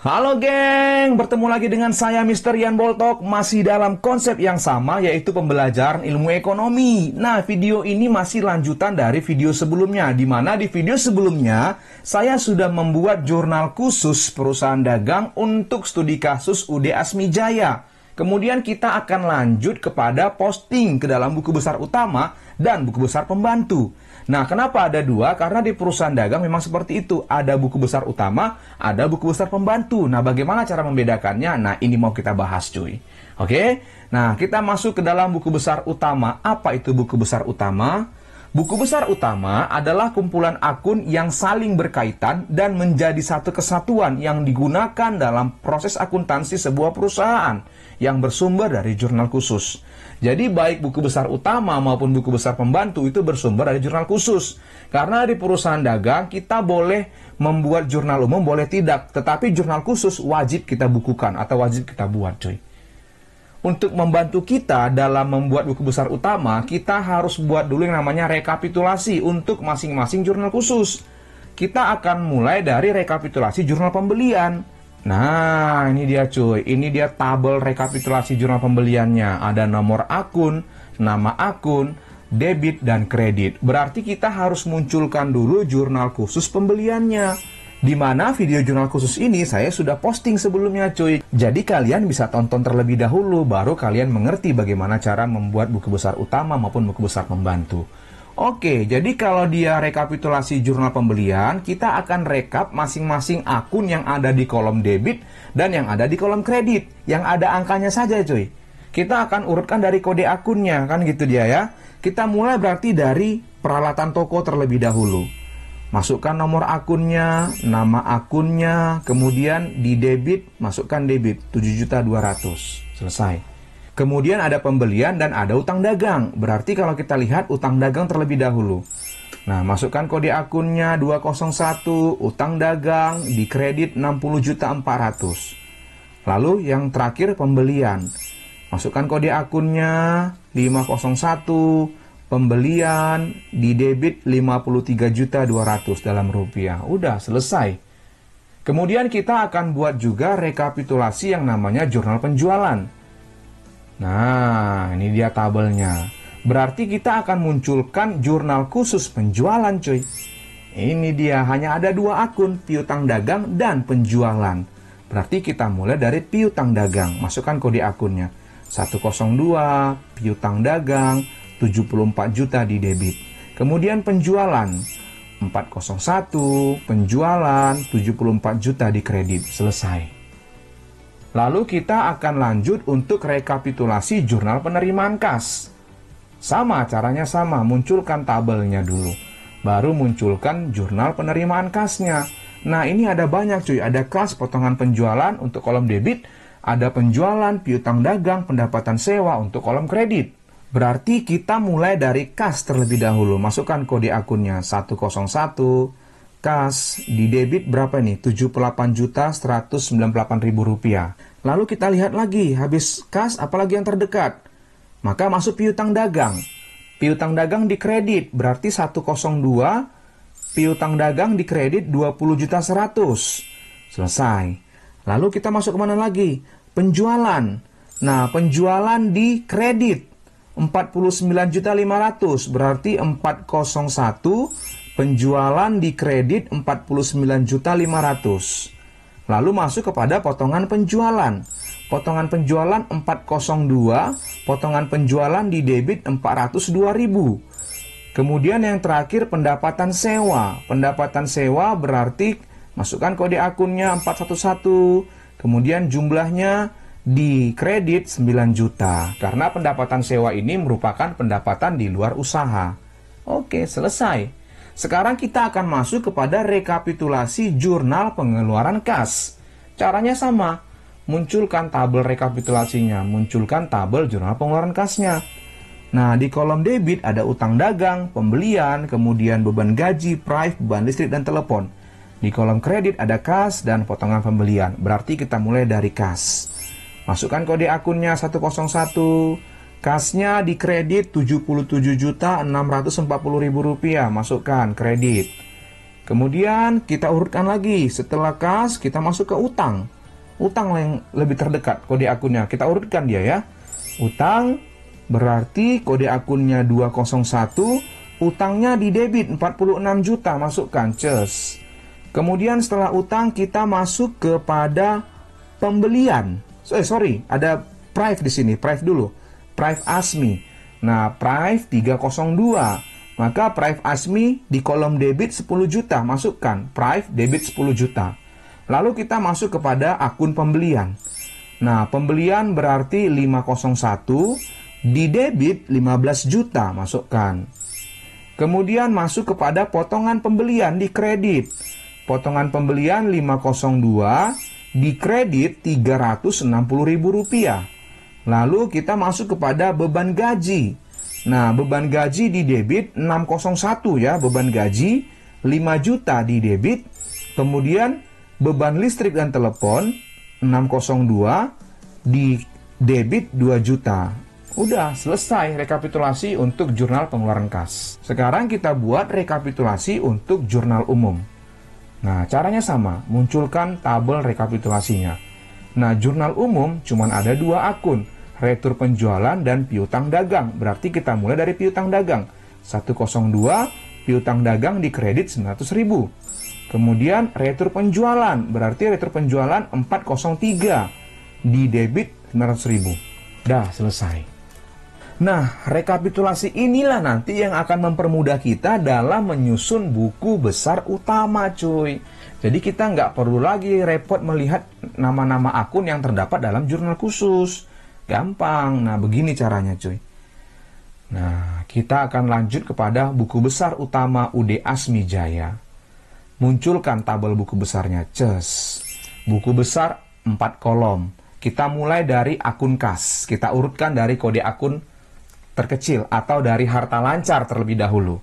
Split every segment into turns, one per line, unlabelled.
Halo geng, bertemu lagi dengan saya Mr. Ian Boltok, masih dalam konsep yang sama yaitu pembelajaran ilmu ekonomi. Nah, video ini masih lanjutan dari video sebelumnya, di mana di video sebelumnya saya sudah membuat jurnal khusus perusahaan dagang untuk studi kasus UD Asmijaya. Kemudian kita akan lanjut kepada posting ke dalam buku besar utama dan buku besar pembantu. Nah, kenapa ada dua? Karena di perusahaan dagang memang seperti itu. Ada buku besar utama, ada buku besar pembantu. Nah, bagaimana cara membedakannya? Nah, ini mau kita bahas cuy. Oke? Nah, kita masuk ke dalam buku besar utama. Apa itu buku besar utama? Buku besar utama adalah kumpulan akun yang saling berkaitan dan menjadi satu kesatuan yang digunakan dalam proses akuntansi sebuah perusahaan yang bersumber dari jurnal khusus. Jadi baik buku besar utama maupun buku besar pembantu itu bersumber dari jurnal khusus. Karena di perusahaan dagang kita boleh membuat jurnal umum, boleh tidak. Tetapi jurnal khusus wajib kita bukukan atau wajib kita buat cuy. Untuk membantu kita dalam membuat buku besar utama, kita harus buat dulu yang namanya rekapitulasi untuk masing-masing jurnal khusus. Kita akan mulai dari rekapitulasi jurnal pembelian. Nah, ini dia cuy. Ini dia tabel rekapitulasi jurnal pembeliannya. Ada nomor akun, nama akun, debit, dan kredit. Berarti kita harus munculkan dulu jurnal khusus pembeliannya. Di mana video jurnal khusus ini saya sudah posting sebelumnya cuy. Jadi kalian bisa tonton terlebih dahulu, baru kalian mengerti bagaimana cara membuat buku besar utama maupun buku besar pembantu. Oke, jadi kalau dia rekapitulasi jurnal pembelian, kita akan rekap masing-masing akun yang ada di kolom debit dan yang ada di kolom kredit. Yang ada angkanya saja cuy. Kita akan urutkan dari kode akunnya, kan gitu dia ya. Kita mulai berarti dari peralatan toko terlebih dahulu. Masukkan nomor akunnya, nama akunnya, kemudian di debit, masukkan debit 7.200.000. Selesai. Kemudian ada pembelian dan ada utang dagang. Berarti kalau kita lihat utang dagang terlebih dahulu. Nah, masukkan kode akunnya 201, utang dagang, di kredit 60.400.000. Lalu yang terakhir pembelian. Masukkan kode akunnya 501, pembelian, di debit 53.200.000 dalam rupiah. Udah selesai. Kemudian kita akan buat juga rekapitulasi yang namanya jurnal penjualan. Nah, ini dia tabelnya. Berarti kita akan munculkan jurnal khusus penjualan cuy. Ini dia, hanya ada dua akun, piutang dagang dan penjualan. Berarti kita mulai dari piutang dagang. Masukkan kode akunnya 102, piutang dagang 74 juta di debit. Kemudian penjualan 401, penjualan 74 juta di kredit. Selesai. Lalu kita akan lanjut untuk rekapitulasi jurnal penerimaan kas. Sama, caranya sama, munculkan tabelnya dulu. Baru munculkan jurnal penerimaan kasnya. Nah, ini ada banyak cuy, ada kas potongan penjualan untuk kolom debit, ada penjualan, piutang dagang, pendapatan sewa untuk kolom kredit. Berarti kita mulai dari kas terlebih dahulu. Masukkan kode akunnya 101, kas, di debit berapa nih? 78.198.000 rupiah. Lalu kita lihat lagi, habis kas apalagi yang terdekat? Maka masuk piutang dagang. Piutang dagang di kredit, berarti 102, piutang dagang di kredit 20.100.000. Selesai. Lalu kita masuk kemana lagi? Penjualan. Nah, penjualan di kredit 49.500.000, berarti 401, penjualan di kredit 49.500.000. Lalu masuk kepada potongan penjualan. Potongan penjualan 402, potongan penjualan di debit 402.000. Kemudian yang terakhir pendapatan sewa. Pendapatan sewa berarti masukkan kode akunnya 411, kemudian jumlahnya di kredit 9 juta. Karena pendapatan sewa ini merupakan pendapatan di luar usaha. Oke, selesai. Sekarang kita akan masuk kepada rekapitulasi jurnal pengeluaran kas. Caranya sama. Munculkan tabel rekapitulasinya. Munculkan tabel jurnal pengeluaran kasnya. Nah, di kolom debit ada utang dagang, pembelian, kemudian beban gaji, prive, beban listrik, dan telepon. Di kolom kredit ada kas dan potongan pembelian. Berarti kita mulai dari kas. Masukkan kode akunnya 101. Kasnya di kredit 77.640.000 rupiah. Masukkan kredit. Kemudian kita urutkan lagi. Setelah kas, kita masuk ke utang. utang yang lebih terdekat kode akunnya. Kita urutkan dia ya. Utang berarti kode akunnya 201, utangnya di debit 46 juta, masukkan ces. Kemudian setelah utang kita masuk kepada pembelian. Ada prive di sini, prive dulu. Prive ASMI. Nah, prive 302. Maka prive ASMI di kolom debit 10 juta, masukkan prive debit 10 juta. Lalu kita masuk kepada akun pembelian. Nah, pembelian berarti 501, di debit 15 juta, masukkan. Kemudian masuk kepada potongan pembelian di kredit. Potongan pembelian 502, di kredit Rp360.000. Lalu kita masuk kepada beban gaji. Nah, beban gaji di debit 601 ya, beban gaji 5 juta di debit. Kemudian beban listrik dan telepon 602, di debit 2 juta. Udah selesai rekapitulasi untuk jurnal pengeluaran kas. Sekarang kita buat rekapitulasi untuk jurnal umum. Nah, caranya sama, munculkan tabel rekapitulasinya. Nah, jurnal umum cuma ada 2 akun, retur penjualan dan piutang dagang. Berarti kita mulai dari piutang dagang. 102, piutang dagang di kredit 900.000. Kemudian retur penjualan, berarti retur penjualan 403, di debit 900.000. Dah, selesai. Nah, rekapitulasi inilah nanti yang akan mempermudah kita dalam menyusun buku besar utama, cuy. Jadi kita nggak perlu lagi repot melihat nama-nama akun yang terdapat dalam jurnal khusus. Gampang. Nah, begini caranya, cuy. Nah, kita akan lanjut kepada buku besar utama UD Asmi Jaya. Munculkan tabel buku besarnya, ces. Buku besar 4 kolom. Kita mulai dari akun kas. Kita urutkan dari kode akun terkecil atau dari harta lancar terlebih dahulu.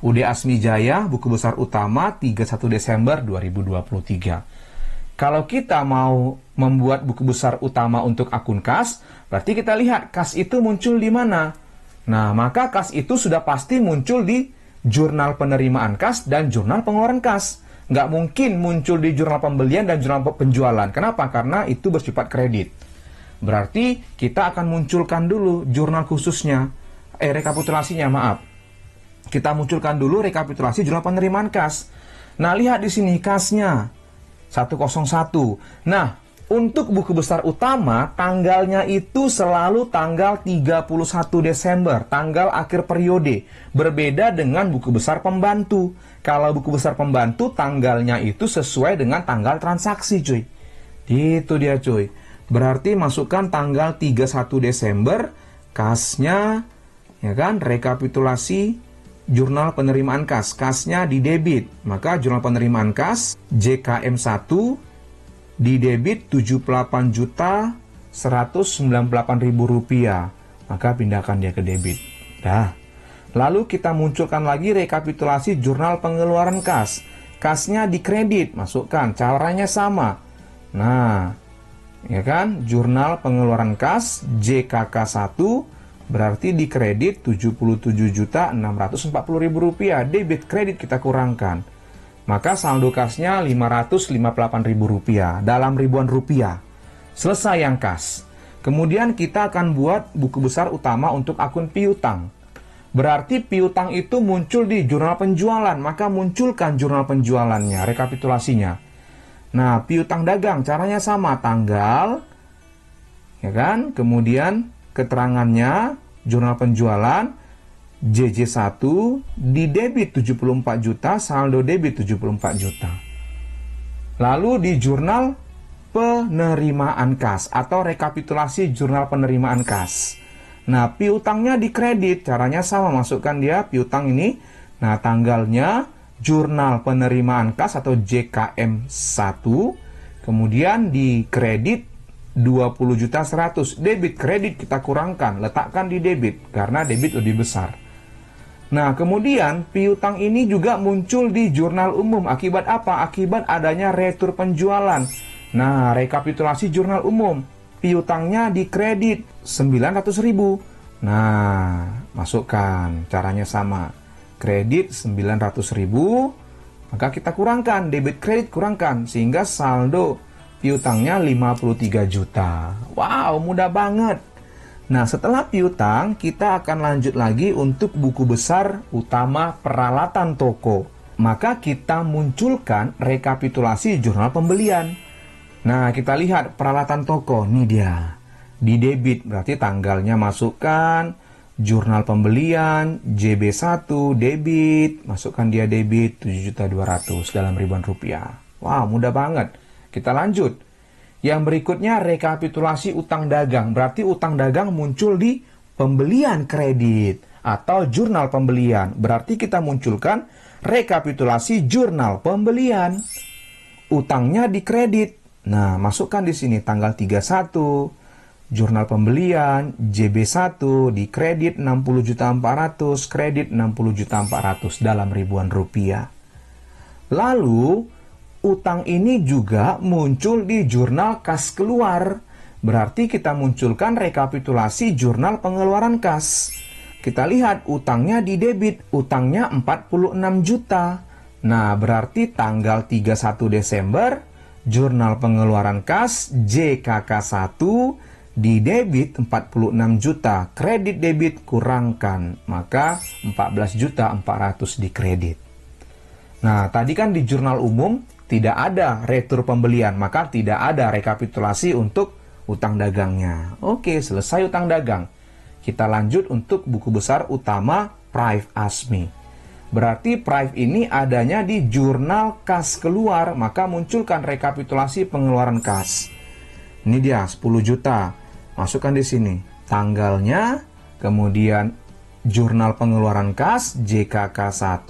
UD Asmi Jaya, buku besar utama 31 Desember 2023. Kalau kita mau membuat buku besar utama untuk akun kas, berarti kita lihat kas itu muncul di mana. Nah, maka kas itu sudah pasti muncul di jurnal penerimaan kas dan jurnal pengeluaran kas. Nggak mungkin muncul di jurnal pembelian dan jurnal penjualan. Kenapa? Karena itu bersifat kredit. Berarti kita akan munculkan dulu jurnal khususnya, rekapitulasinya, maaf. Kita munculkan dulu rekapitulasi jurnal penerimaan kas. Nah, lihat di sini kasnya 101. Nah, untuk buku besar utama, tanggalnya itu selalu tanggal 31 Desember, tanggal akhir periode. Berbeda dengan buku besar pembantu. Kalau buku besar pembantu, tanggalnya itu sesuai dengan tanggal transaksi, cuy. Itu dia, cuy. Berarti masukkan tanggal 31 Desember, kasnya, ya kan, rekapitulasi jurnal penerimaan kas. Kasnya di debit, maka jurnal penerimaan kas JKM1 di debit Rp78.198.000. Maka pindahkan dia ke debit. Dah. Lalu kita munculkan lagi rekapitulasi jurnal pengeluaran kas. Kasnya di kredit, masukkan. Caranya sama. Nah, ya kan, jurnal pengeluaran kas JKK1 berarti di kredit Rp77.640.000, debit kredit kita kurangkan. Maka saldo kasnya Rp558.000 dalam ribuan rupiah. Selesai yang kas. Kemudian kita akan buat buku besar utama untuk akun piutang. Berarti piutang itu muncul di jurnal penjualan, maka munculkan jurnal penjualannya, rekapitulasinya. Nah, piutang dagang caranya sama, tanggal, ya kan? Kemudian keterangannya, jurnal penjualan, JJ1, di debit 74 juta, saldo debit 74 juta. Lalu di jurnal penerimaan kas atau rekapitulasi jurnal penerimaan kas. Nah, piutangnya di kredit, caranya sama, masukkan dia piutang ini. Nah, tanggalnya jurnal penerimaan kas atau JKM1, kemudian di kredit 20.100.000, debit kredit kita kurangkan, letakkan di debit karena debit lebih besar. Nah, kemudian piutang ini juga muncul di jurnal umum. Akibat apa? Akibat adanya retur penjualan. Nah, rekapitulasi jurnal umum, piutangnya di kredit 900.000. Nah, masukkan, caranya sama. Kredit 900.000, maka kita kurangkan, debit kredit kurangkan, sehingga saldo piutangnya 53 juta. Wow, mudah banget. Nah, setelah piutang, kita akan lanjut lagi untuk buku besar utama peralatan toko. Maka kita munculkan rekapitulasi jurnal pembelian. Nah, kita lihat peralatan toko, ini dia. Di debit, berarti tanggalnya masukkan, jurnal pembelian, JB1, debit, masukkan dia debit 7.200.000 dalam ribuan rupiah. Wow, mudah banget. Kita lanjut. Yang berikutnya rekapitulasi utang dagang. Berarti utang dagang muncul di pembelian kredit atau jurnal pembelian. Berarti kita munculkan rekapitulasi jurnal pembelian. Utangnya di kredit. Nah, masukkan di sini tanggal 31. Jurnal pembelian JB1 di kredit 60.400.000, kredit 60.400.000 dalam ribuan rupiah. Lalu utang ini juga muncul di jurnal kas keluar. Berarti kita munculkan rekapitulasi jurnal pengeluaran kas. Kita lihat utangnya di debit, utangnya 46 juta. Nah, berarti tanggal 31 Desember, jurnal pengeluaran kas JKK1 di debit 46 juta, kredit debit kurangkan, maka 14.400.000 di kredit. Nah, tadi kan di jurnal umum tidak ada retur pembelian, maka tidak ada rekapitulasi untuk utang dagangnya. Oke, selesai utang dagang. Kita lanjut untuk buku besar utama Prive Asmi. Berarti Prive ini adanya di jurnal kas keluar, maka munculkan rekapitulasi pengeluaran kas. Ini dia 10 juta. Masukkan di sini tanggalnya, kemudian jurnal pengeluaran kas JKK1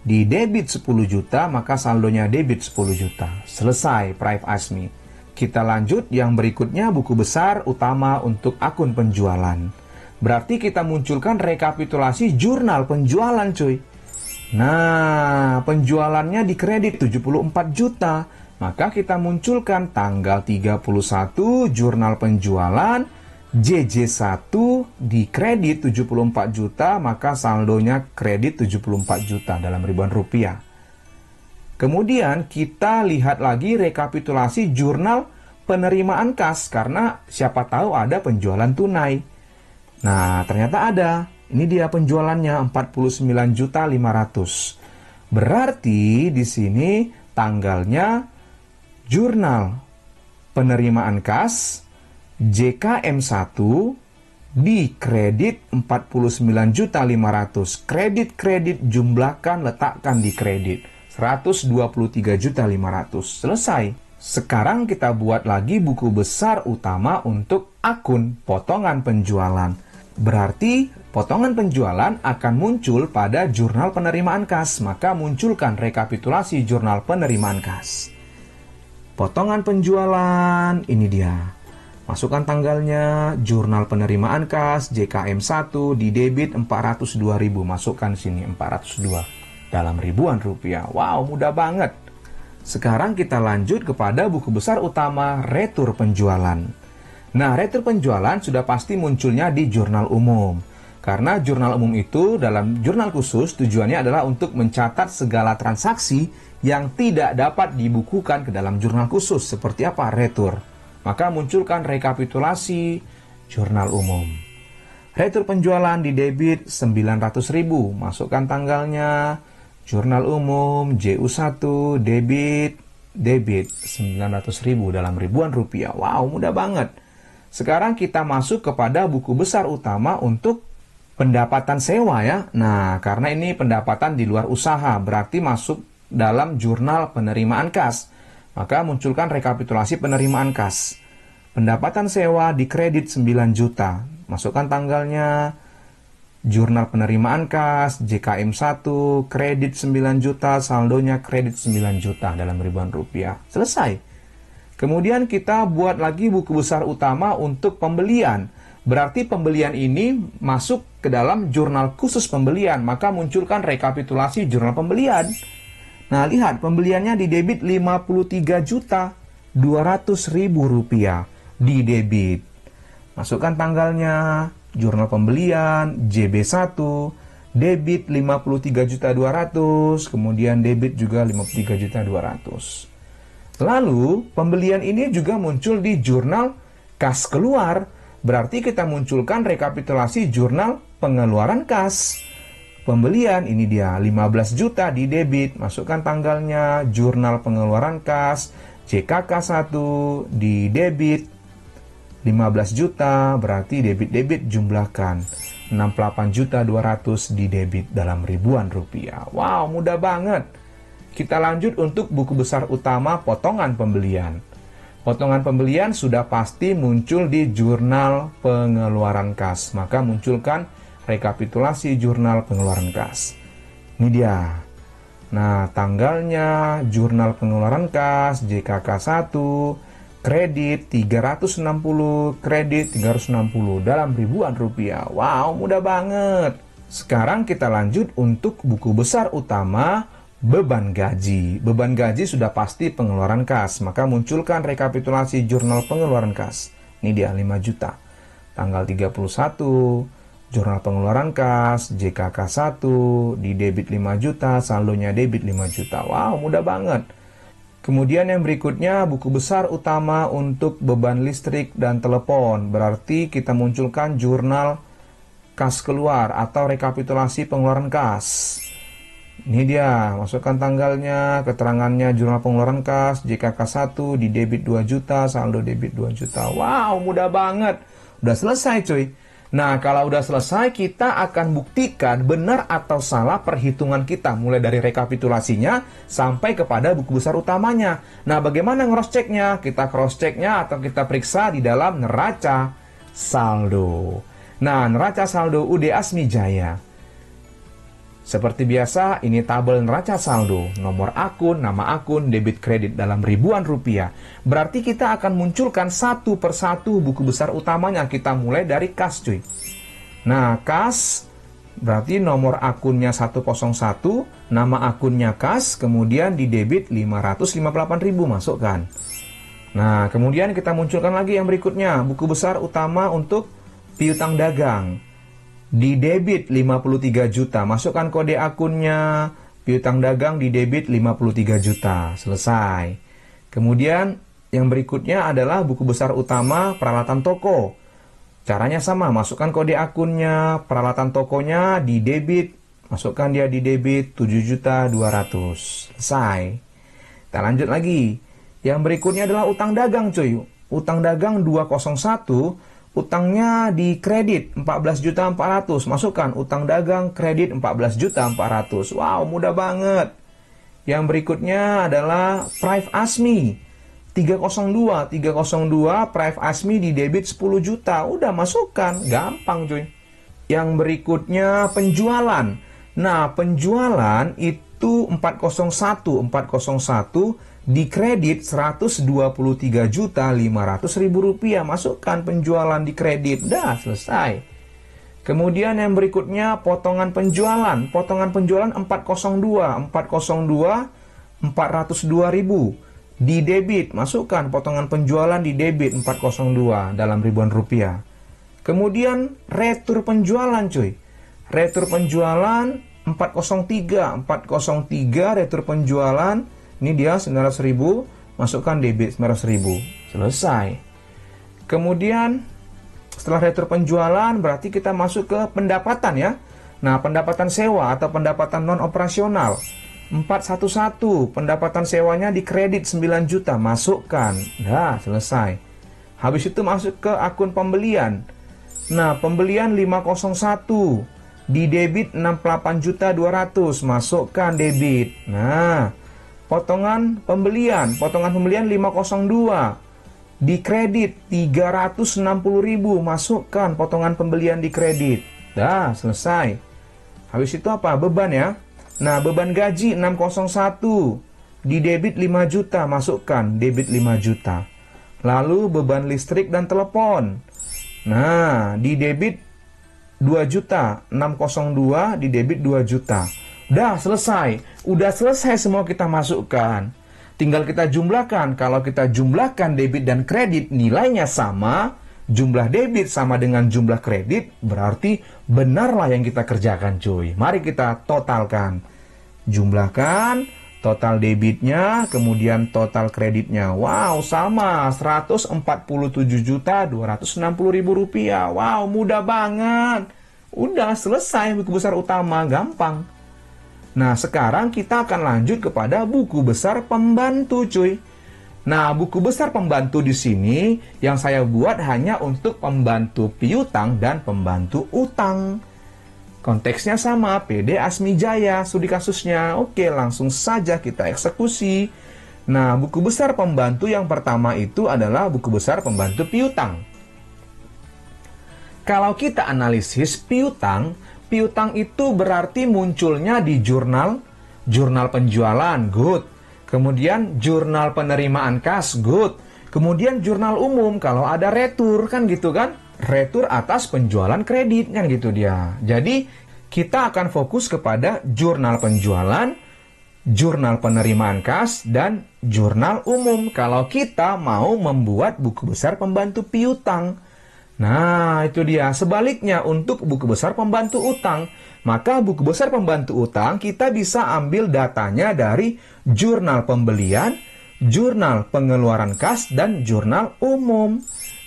di debit 10 juta, maka saldonya debit 10 juta. Selesai Prive Asmi. Kita lanjut yang berikutnya buku besar utama untuk akun penjualan. Berarti kita munculkan rekapitulasi jurnal penjualan, cuy. Nah, penjualannya di kredit 74 juta. Maka kita munculkan tanggal 31 jurnal penjualan JJ1 di kredit 74 juta, maka saldonya kredit 74 juta dalam ribuan rupiah. Kemudian kita lihat lagi rekapitulasi jurnal penerimaan kas, karena siapa tahu ada penjualan tunai. Nah, ternyata ada. Ini dia penjualannya 49.500.000. Berarti di sini tanggalnya jurnal penerimaan kas JKM1 di kredit 49.500.000. Kredit jumlahkan, letakkan di kredit 123.500.000. Selesai. Sekarang kita buat lagi buku besar utama untuk akun potongan penjualan. Berarti potongan penjualan akan muncul pada jurnal penerimaan kas, maka munculkan rekapitulasi jurnal penerimaan kas. Potongan penjualan, ini dia. Masukkan tanggalnya, jurnal penerimaan kas JKM1 di debit 402.000. Masukkan sini 402 dalam ribuan rupiah. Wow, mudah banget. Sekarang kita lanjut kepada buku besar utama retur penjualan. Nah, retur penjualan sudah pasti munculnya di jurnal umum. Karena jurnal umum itu dalam jurnal khusus tujuannya adalah untuk mencatat segala transaksi yang tidak dapat dibukukan ke dalam jurnal khusus. Seperti apa? Retur. Maka munculkan rekapitulasi jurnal umum. Retur penjualan di debit 900.000. Masukkan tanggalnya. Jurnal umum JU1 debit 900.000 dalam ribuan rupiah. Wow, mudah banget. Sekarang kita masuk kepada buku besar utama untuk pendapatan sewa ya. Nah, karena ini pendapatan di luar usaha, berarti masuk dalam jurnal penerimaan kas. Maka munculkan rekapitulasi penerimaan kas. Pendapatan sewa di kredit 9 juta. Masukkan tanggalnya. Jurnal penerimaan kas JKM1 kredit 9 juta, saldonya kredit 9 juta dalam ribuan rupiah. Selesai. Kemudian kita buat lagi buku besar utama untuk pembelian. Berarti pembelian ini masuk ke dalam jurnal khusus pembelian, maka munculkan rekapitulasi jurnal pembelian. Nah, lihat pembeliannya di debit 53.200.000 rupiah di debit. Masukkan tanggalnya, jurnal pembelian JB1 debit 53.200.000, kemudian debit juga 53.200.000. Lalu, pembelian ini juga muncul di jurnal kas keluar. Berarti kita munculkan rekapitulasi jurnal pengeluaran kas. Pembelian, ini dia, 15 juta di debit. Masukkan tanggalnya, jurnal pengeluaran kas, JKK1 di debit. 15 juta, berarti debit-debit jumlahkan. 68.200.000 di debit dalam ribuan rupiah. Wow, mudah banget. Kita lanjut untuk buku besar utama potongan pembelian. Potongan pembelian sudah pasti muncul di jurnal pengeluaran kas. Maka munculkan rekapitulasi jurnal pengeluaran kas. Ini dia. Nah, tanggalnya jurnal pengeluaran kas JKK1, kredit 360, kredit 360 dalam ribuan rupiah. Wow, mudah banget. Sekarang kita lanjut untuk buku besar utama beban gaji. Beban gaji sudah pasti pengeluaran kas, maka munculkan rekapitulasi jurnal pengeluaran kas. Ini dia 5 juta. Tanggal 31, jurnal pengeluaran kas, JKK1, di debit 5 juta, saldonya debit 5 juta. Wow, mudah banget. Kemudian yang berikutnya, buku besar utama untuk beban listrik dan telepon. Berarti kita munculkan jurnal kas keluar atau rekapitulasi pengeluaran kas. Ini dia, masukkan tanggalnya, keterangannya, jurnal pengeluaran kas, JKK1, di debit 2 juta, saldo debit 2 juta. Wow, mudah banget. Udah selesai cuy. Nah, kalau udah selesai, kita akan buktikan benar atau salah perhitungan kita. Mulai dari rekapitulasinya sampai kepada buku besar utamanya. Nah, bagaimana cross-checknya? Kita cross-checknya atau kita periksa di dalam neraca saldo. Nah, neraca saldo UD Asmi Jaya. Seperti biasa, ini tabel neraca saldo, nomor akun, nama akun, debit kredit dalam ribuan rupiah. Berarti kita akan munculkan satu persatu buku besar utamanya. Kita mulai dari kas cuy. Nah, kas berarti nomor akunnya 101, nama akunnya kas, kemudian di debit 558.000 masukkan. Nah, kemudian kita munculkan lagi yang berikutnya, buku besar utama untuk piutang dagang. Di debit 53 juta, masukkan kode akunnya, piutang dagang di debit 53 juta, selesai. Kemudian yang berikutnya adalah buku besar utama peralatan toko. Caranya sama, masukkan kode akunnya, peralatan tokonya di debit, masukkan dia di debit 7.200.000, selesai. Kita lanjut lagi. Yang berikutnya adalah utang dagang cuy. Utang dagang 201, utangnya di kredit 14.400.000. Masukkan utang dagang kredit 14.400.000. Wow, mudah banget. Yang berikutnya adalah Prive Asmi 302. Prive Asmi di debit 10 juta. Udah masukkan, gampang cuy. Yang berikutnya penjualan. Nah, penjualan itu 401 di kredit 123.500.000 rupiah. Masukkan penjualan di kredit. Dah, selesai. Kemudian yang berikutnya potongan penjualan. Potongan penjualan 402 402.000 di debit. Masukkan potongan penjualan di debit 402 dalam ribuan rupiah. Kemudian retur penjualan cuy. Retur penjualan 403 retur penjualan. Ini dia 900.000, masukkan debit 900.000. Selesai. Kemudian setelah retur penjualan berarti kita masuk ke pendapatan ya. Nah, pendapatan sewa atau pendapatan non operasional 411, pendapatan sewanya di kredit 9 juta, masukkan. Nah, selesai. Habis itu masuk ke akun pembelian. Nah, pembelian 501 di debit 68.200.000, masukkan debit. Nah, potongan pembelian 502 di kredit 360.000, masukkan potongan pembelian di kredit. Dah, selesai. Habis itu apa? Beban ya. Nah, beban gaji 601 di debit 5 juta, masukkan debit 5 juta. Lalu beban listrik dan telepon. Nah, di debit 2 juta, 602 di debit 2 juta. Udah selesai. Udah selesai semua kita masukkan. Tinggal kita jumlahkan. Kalau kita jumlahkan debit dan kredit nilainya sama, jumlah debit sama dengan jumlah kredit, berarti benarlah yang kita kerjakan cuy. Mari kita totalkan. Jumlahkan Total debitnya, kemudian total kreditnya. Wow, sama, Rp147.260.000. Wow, mudah banget. Udah selesai buku besar utama, gampang. Nah, sekarang kita akan lanjut kepada buku besar pembantu, cuy. Nah, buku besar pembantu di sini yang saya buat hanya untuk pembantu piutang dan pembantu utang. Konteksnya sama, PD Asmijaya, studi kasusnya. Oke, langsung saja kita eksekusi. Nah, buku besar pembantu yang pertama itu adalah buku besar pembantu piutang. Kalau kita analisis piutang itu berarti munculnya di jurnal penjualan, good. Kemudian jurnal penerimaan kas, good. Kemudian jurnal umum kalau ada retur, kan gitu kan? Retur atas penjualan kredit, kan gitu dia. Jadi, kita akan fokus kepada jurnal penjualan, jurnal penerimaan kas, dan jurnal umum kalau kita mau membuat buku besar pembantu piutang. Nah, itu dia. Sebaliknya, untuk buku besar pembantu utang, maka buku besar pembantu utang kita bisa ambil datanya dari jurnal pembelian, jurnal pengeluaran kas, dan jurnal umum.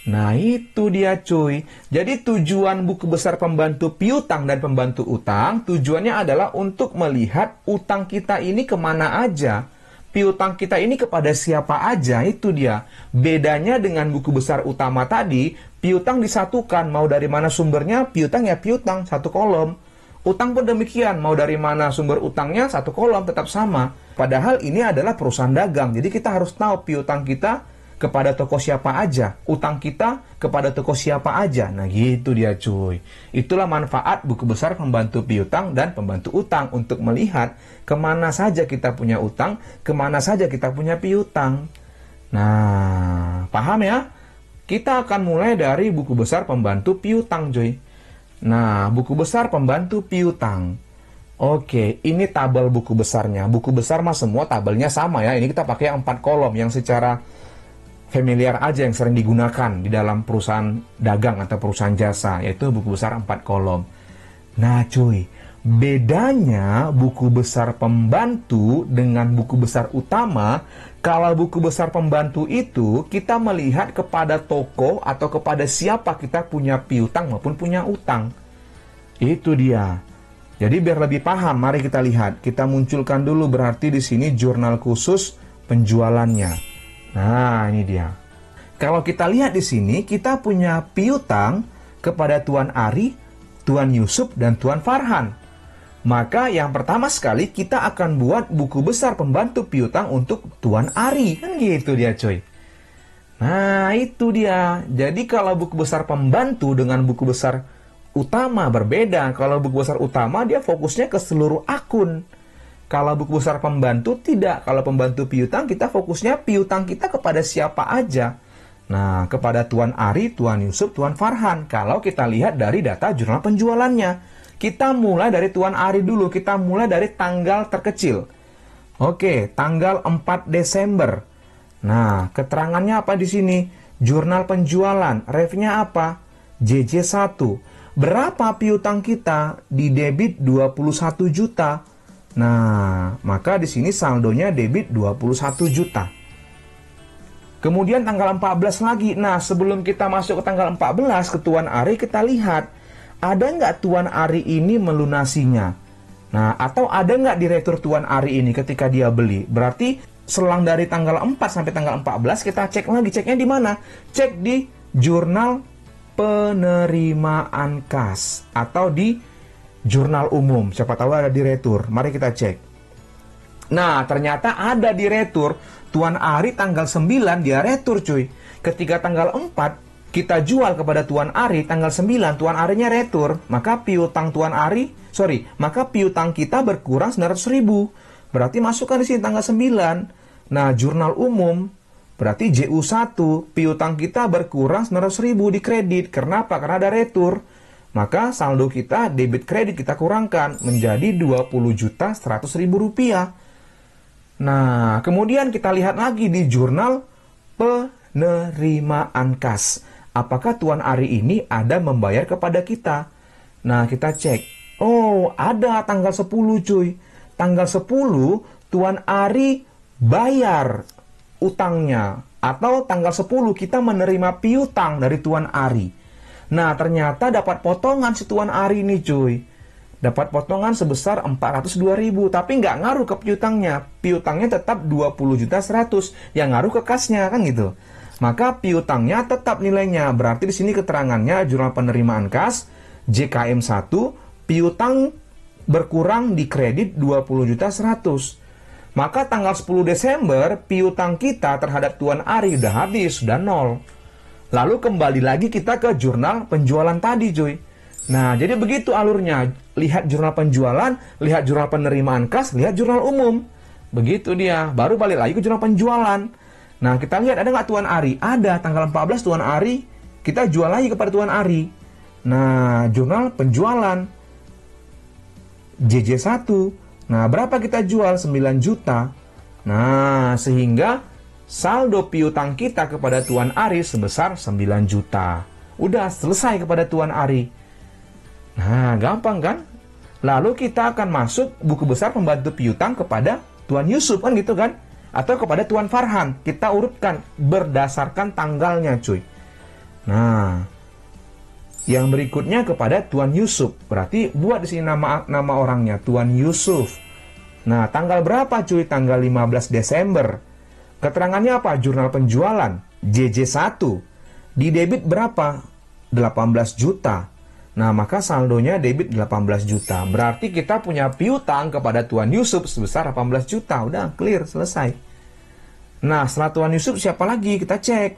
Nah, itu dia cuy. Jadi tujuan buku besar pembantu piutang dan pembantu utang, tujuannya adalah untuk melihat utang kita ini kemana aja. Piutang kita ini kepada siapa aja, itu dia. Bedanya dengan buku besar utama tadi, piutang disatukan, mau dari mana sumbernya, piutang ya piutang, satu kolom. Utang pun demikian, mau dari mana sumber utangnya, satu kolom, tetap sama. Padahal ini adalah perusahaan dagang, jadi kita harus tahu piutang kita kepada toko siapa aja, utang kita kepada toko siapa aja. Nah gitu dia cuy. Itulah manfaat buku besar pembantu piutang dan pembantu utang untuk melihat kemana saja kita punya utang, kemana saja kita punya piutang. Nah, paham ya? Kita akan mulai dari buku besar pembantu piutang cuy. Nah, buku besar pembantu piutang. Oke, ini tabel buku besarnya. Buku besar mah semua tabelnya sama ya. Ini kita pakai yang 4 kolom yang secara familiar aja yang sering digunakan di dalam perusahaan dagang atau perusahaan jasa, yaitu buku besar 4 kolom. Nah cuy, bedanya buku besar pembantu dengan buku besar utama, kalau buku besar pembantu itu kita melihat kepada toko atau kepada siapa kita punya piutang maupun punya utang. Itu dia. Jadi biar lebih paham, mari kita lihat. Kita munculkan dulu berarti di sini jurnal khusus penjualannya. Nah, ini dia. Kalau kita lihat di sini, kita punya piutang kepada Tuan Ari, Tuan Yusuf, dan Tuan Farhan. Maka yang pertama sekali kita akan buat buku besar pembantu piutang untuk Tuan Ari. Kan gitu dia coy. Nah, itu dia. Jadi kalau buku besar pembantu dengan buku besar utama berbeda. Kalau buku besar utama dia fokusnya ke seluruh akun. Kalau buku besar pembantu tidak. Kalau pembantu piutang kita fokusnya piutang kita kepada siapa aja. Nah, kepada Tuan Ari, Tuan Yusuf, Tuan Farhan. Kalau kita lihat dari data jurnal penjualannya. Kita mulai dari Tuan Ari dulu. Kita mulai dari tanggal terkecil. Oke, tanggal 4 Desember. Nah, keterangannya apa di sini? Jurnal penjualan. Refnya apa? JJ1. Berapa piutang kita? Di debit 21 juta. Nah, maka di sini saldonya debit 21 juta. Kemudian tanggal 14 lagi. Nah, sebelum kita masuk ke tanggal 14 ke Tuan Ari, kita lihat. Ada nggak Tuan Ari ini melunasinya? Nah, atau ada nggak di retur Tuan Ari ini ketika dia beli? Berarti selang dari tanggal 4 sampai tanggal 14 kita cek lagi. Ceknya di mana? Cek di jurnal penerimaan kas. Atau di jurnal umum, siapa tahu ada di retur. Mari kita cek. Nah, ternyata ada di retur. Tuan Ari tanggal 9 dia retur cuy. Ketika tanggal 4 kita jual kepada Tuan Ari, tanggal 9 Tuan Arinya retur, maka piutang Tuan Ari, maka piutang kita berkurang 900.000. Berarti masukkan di sini tanggal 9. Nah, jurnal umum berarti JU1, piutang kita berkurang 900.000 di kredit. Kenapa? Karena ada retur. Maka saldo kita, debit kredit kita kurangkan menjadi Rp20.100.000. Nah, kemudian kita lihat lagi di jurnal penerimaan kas. Apakah Tuan Ari ini ada membayar kepada kita? Nah, kita cek. Oh, ada tanggal 10 cuy. Tanggal 10 Tuan Ari bayar utangnya, atau tanggal 10 kita menerima piutang dari Tuan Ari. Nah, ternyata dapat potongan si Tuan Ari ini cuy. Dapat potongan sebesar 402.000, tapi nggak ngaruh ke piutangnya. Piutangnya tetap 20.100.000, yang ngaruh ke kasnya kan gitu. Maka piutangnya tetap nilainya. Berarti di sini keterangannya jurnal penerimaan kas JKM 1, piutang berkurang di kredit 20.100.000. Maka tanggal 10 Desember, piutang kita terhadap Tuan Ari udah habis, sudah nol. Lalu kembali lagi kita ke jurnal penjualan tadi, cuy. Nah, jadi begitu alurnya. Lihat jurnal penjualan, lihat jurnal penerimaan kas, lihat jurnal umum. Begitu dia. Baru balik lagi ke jurnal penjualan. Nah, kita lihat ada nggak Tuan Ari? Ada, tanggal 14 Tuan Ari. Kita jual lagi kepada Tuan Ari. Nah, jurnal penjualan JJ1. Nah, berapa kita jual? 9 juta. Nah, sehingga saldo piutang kita kepada Tuan Ari sebesar 9 juta. Udah selesai kepada Tuan Ari. Nah, gampang kan? Lalu kita akan masuk buku besar pembantu piutang kepada Tuan Yusuf, kan gitu kan? Atau kepada Tuan Farhan. Kita urutkan berdasarkan tanggalnya, cuy. Nah, yang berikutnya kepada Tuan Yusuf. Berarti buat di sini nama orangnya, Tuan Yusuf. Nah, tanggal berapa cuy? Tanggal 15 Desember. Keterangannya apa? Jurnal penjualan JJ1. Di debit berapa? 18 juta. Nah, maka saldonya debit 18 juta. Berarti kita punya piutang kepada Tuan Yusuf sebesar 18 juta. Udah clear, selesai. Nah, setelah Tuan Yusuf siapa lagi? Kita cek.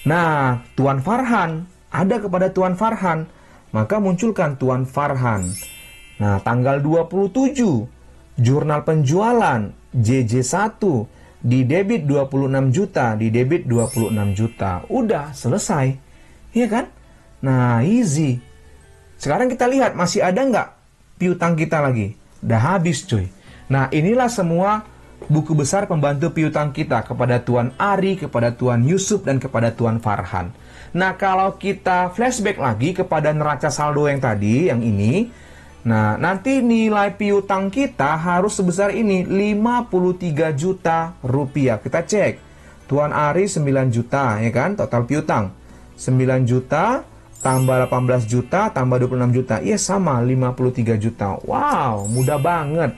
Nah, Tuan Farhan, ada kepada Tuan Farhan, maka munculkan Tuan Farhan. Nah, tanggal 27, jurnal penjualan JJ1, di debit 26 juta, di debit 26 juta. Udah, selesai. Iya kan? Nah, easy. Sekarang kita lihat, masih ada nggak piutang kita lagi? Udah habis, cuy. Nah, inilah semua buku besar pembantu piutang kita kepada Tuan Ari, kepada Tuan Yusuf, dan kepada Tuan Farhan. Nah, kalau kita flashback lagi kepada neraca saldo yang tadi, yang ini, nah, nanti nilai piutang kita harus sebesar ini, 53 juta rupiah. Kita cek. Tuan Ari 9 juta, ya kan? Total piutang. 9 juta, tambah 18 juta, tambah 26 juta. Iya, sama, 53 juta. Wow, mudah banget.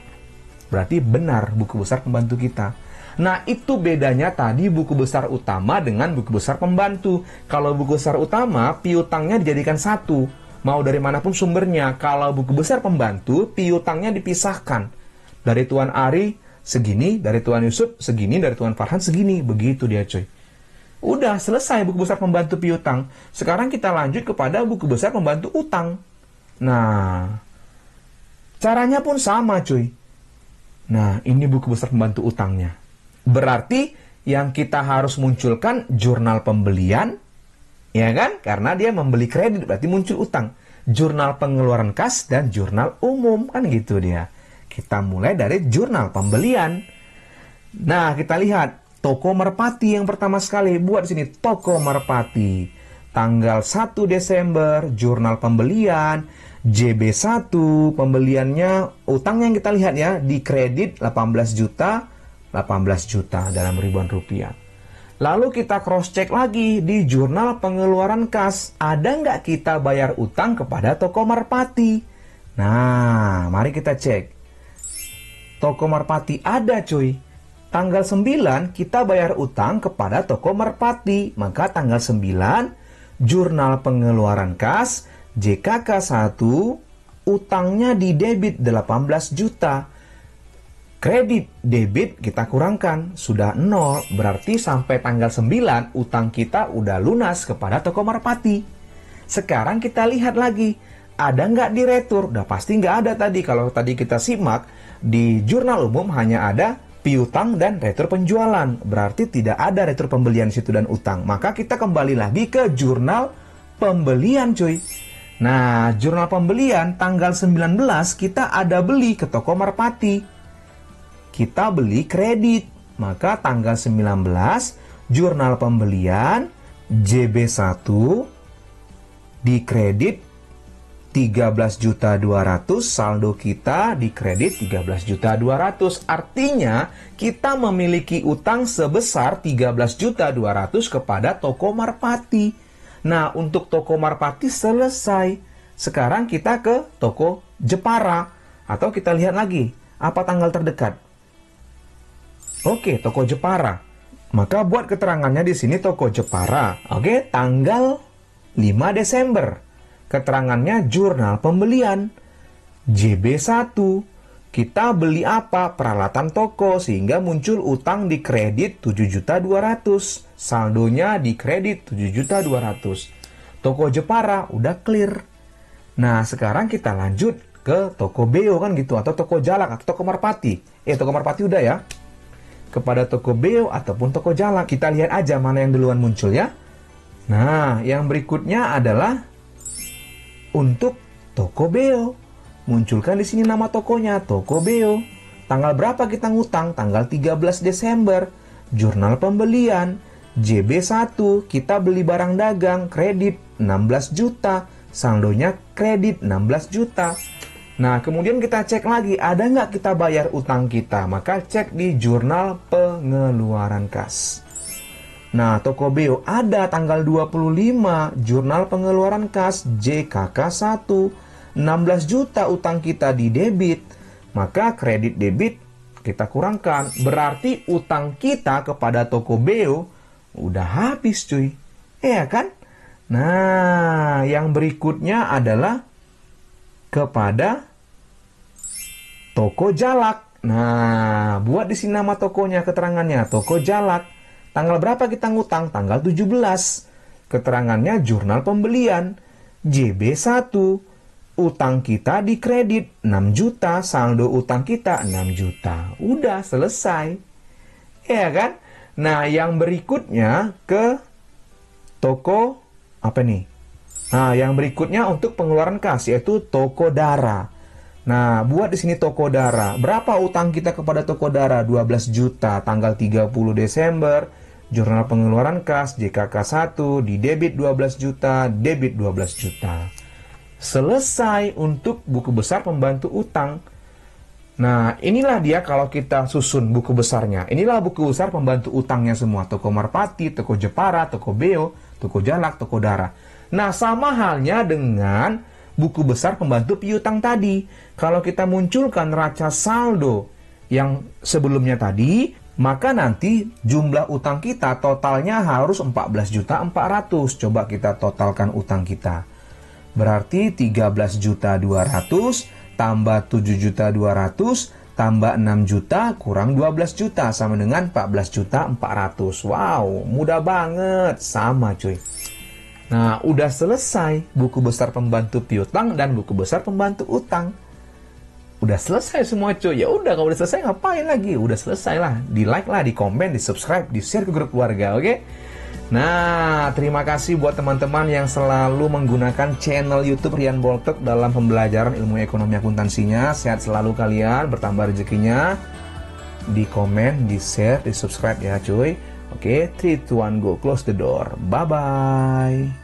Berarti benar buku besar pembantu kita. Nah, itu bedanya tadi buku besar utama dengan buku besar pembantu. Kalau buku besar utama, piutangnya dijadikan satu. Mau dari manapun sumbernya. Kalau buku besar pembantu, piutangnya dipisahkan. Dari Tuan Ari segini, dari Tuan Yusuf segini, dari Tuan Farhan segini. Begitu dia, coy. Udah selesai buku besar pembantu piutang. Sekarang kita lanjut kepada buku besar pembantu utang. Nah, caranya pun sama, cuy. Nah, ini buku besar pembantu utangnya. Berarti yang kita harus munculkan jurnal pembelian, ya kan? Karena dia membeli kredit, berarti muncul utang. Jurnal pengeluaran kas dan jurnal umum, kan gitu dia. Kita mulai dari jurnal pembelian. Nah, kita lihat toko Merpati yang pertama sekali. Buat di sini toko Merpati. Tanggal 1 Desember, jurnal pembelian. JB1, pembeliannya, utang yang kita lihat ya, di kredit 18 juta dalam ribuan rupiah. Lalu kita cross check lagi di jurnal pengeluaran kas. Ada nggak kita bayar utang kepada toko Merpati? Nah, mari kita cek. Toko Merpati ada, cuy. Tanggal 9 kita bayar utang kepada toko Merpati. Maka tanggal 9, jurnal pengeluaran kas JKK1, utangnya di debit 18 juta. Kredit debit kita kurangkan, sudah 0. Berarti sampai tanggal 9, utang kita udah lunas kepada toko Merpati. Sekarang kita lihat lagi, ada nggak di retur? Udah pasti nggak ada tadi. Kalau tadi kita simak, di jurnal umum hanya ada piutang dan retur penjualan. Berarti tidak ada retur pembelian situ dan utang. Maka kita kembali lagi ke jurnal pembelian, cuy. Nah, jurnal pembelian tanggal 19 kita ada beli ke toko Merpati. Kita beli kredit. Maka tanggal 19 jurnal pembelian JB1 di kredit 13.200.000, saldo kita di kredit 13.200.000. Artinya kita memiliki utang sebesar 13.200.000 kepada toko Marpati. Nah, untuk toko Marpati selesai. Sekarang kita ke toko Jepara. Atau kita lihat lagi, apa tanggal terdekat? Oke, toko Jepara. Maka buat keterangannya di sini toko Jepara. Oke, tanggal 5 Desember. Keterangannya jurnal pembelian. JB1. Kita beli apa? Peralatan toko, sehingga muncul utang di kredit 7.200.000. Saldonya di kredit 7.200.000. Toko Jepara udah clear. Nah, sekarang kita lanjut ke toko Beo kan gitu, atau toko Jalak atau toko Marpati. Toko Marpati udah ya. Kepada toko Beo ataupun toko Jalak. Kita lihat aja mana yang duluan muncul ya. Nah, yang berikutnya adalah untuk toko Beo. Munculkan di sini nama tokonya, toko Beo. Tanggal berapa kita ngutang? Tanggal 13 Desember. Jurnal pembelian JB1, kita beli barang dagang, kredit 16 juta. Saldonya kredit 16 juta. Nah, kemudian kita cek lagi, ada nggak kita bayar utang kita? Maka cek di jurnal pengeluaran kas. Nah, toko Beo ada tanggal 25, jurnal pengeluaran kas JKK1, 16 juta utang kita di debit. Maka kredit debit kita kurangkan, berarti utang kita kepada toko Beo udah habis cuy. Iya kan? Nah, yang berikutnya adalah kepada toko Jalak. Nah, buat di sini nama tokonya, keterangannya, toko Jalak. Tanggal berapa kita ngutang? Tanggal 17. Keterangannya jurnal pembelian. JB1. Utang kita di kredit 6 juta. Saldo utang kita 6 juta. Udah selesai. Ya kan? Nah, yang berikutnya ke toko apa nih? Nah, yang berikutnya untuk pengeluaran kas, yaitu toko Dara. Nah, buat di sini toko Dara. Berapa utang kita kepada toko Dara? 12 juta. Tanggal 30 Desember. Jurnal pengeluaran kas JKK1 di debit 12 juta, debit 12 juta. Selesai untuk buku besar pembantu utang. Nah, inilah dia kalau kita susun buku besarnya. Inilah buku besar pembantu utangnya semua. Toko Marpati, toko Jepara, toko Beo, toko Jalak, toko Dara. Nah, sama halnya dengan buku besar pembantu piutang tadi. Kalau kita munculkan neraca saldo yang sebelumnya tadi, maka nanti jumlah utang kita totalnya harus 14.400.000. Coba kita totalkan utang kita. Berarti 13.200.000 tambah 7.200.000 tambah 6 juta kurang 12 juta sama dengan 14.400.000. Wow, mudah banget. Sama cuy. Nah, udah selesai buku besar pembantu piutang dan buku besar pembantu utang. Udah selesai semua cuy. Ya udah, kalau udah selesai ngapain lagi? Udah selesai lah. Di like lah, di komen, di subscribe, di share ke grup keluarga, oke? Nah, terima kasih buat teman-teman yang selalu menggunakan channel YouTube Rian Boltok dalam pembelajaran ilmu ekonomi akuntansinya. Sehat selalu kalian, bertambah rezekinya. Di komen, di share, di subscribe ya cuy. Oke, 3, 2, 1, go, close the door. Bye-bye.